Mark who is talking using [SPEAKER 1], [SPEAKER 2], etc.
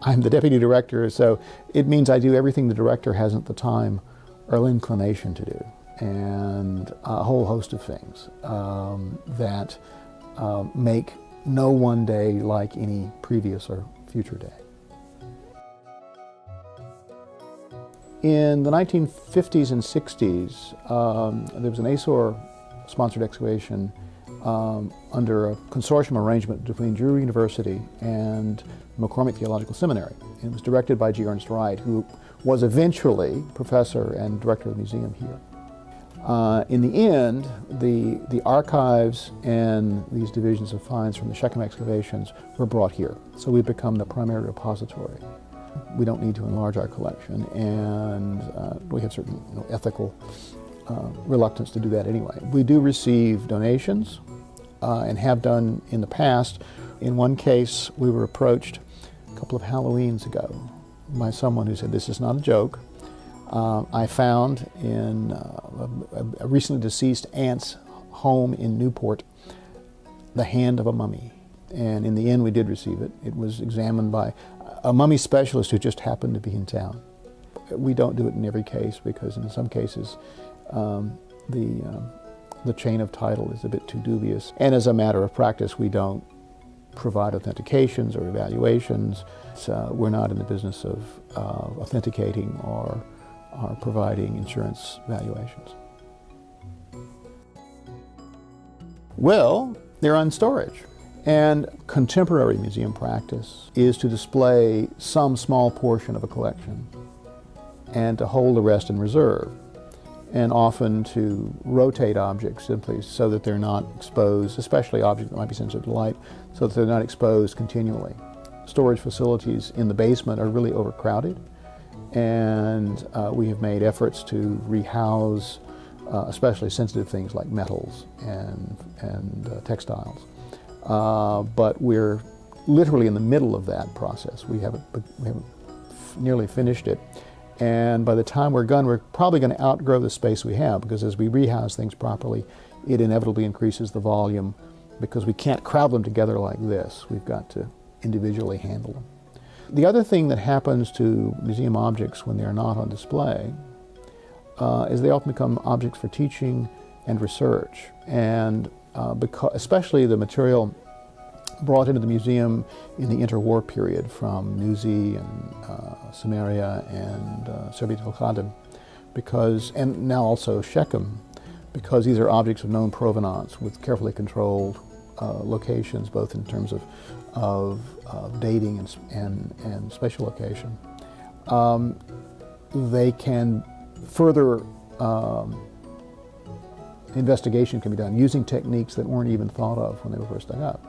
[SPEAKER 1] I'm the deputy director, so it means I do everything the director hasn't the time or inclination to do, and a whole host of things that make no one day like any previous or future day. In the 1950s and 60s, there was an ASOR sponsored excavation under a consortium arrangement between Drew University and McCormick Theological Seminary. It was directed by G. Ernest Wright, who was eventually professor and director of the museum here. In the end, the archives and these divisions of finds from the Shechem excavations were brought here. So we've become the primary repository. We don't need to enlarge our collection, and we have certain ethical reluctance to do that anyway. We do receive donations and have done in the past. In one case, we were approached a couple of Halloweens ago by someone who said, "This is not a joke. I found in a recently deceased aunt's home in Newport the hand of a mummy." And in the end, we did receive it. It was examined by a mummy specialist who just happened to be in town. We don't do it in every case because in some cases the chain of title is a bit too dubious. And as a matter of practice, we don't provide authentications or evaluations. So we're not in the business of authenticating or providing insurance valuations. Well, they're on storage. And contemporary museum practice is to display some small portion of a collection and to hold the rest in reserve, and often to rotate objects simply so that they're not exposed, especially objects that might be sensitive to light, so that they're not exposed continually. Storage facilities in the basement are really overcrowded, and we have made efforts to rehouse especially sensitive things like metals and textiles. But we're literally in the middle of that process. We haven't nearly finished it. And by the time we're done, we're probably going to outgrow the space we have, because as we rehouse things properly, it inevitably increases the volume, because we can't crowd them together like this. We've got to individually handle them. The other thing that happens to museum objects when they're not on display is they often become objects for teaching and research. And especially the material brought into the museum in the interwar period from Nuzi and Samaria and Soviet Al-Qadim, and now also Shechem, because these are objects of known provenance with carefully controlled locations, both in terms of dating and spatial location. They can further investigation can be done using techniques that weren't even thought of when they were first dug up.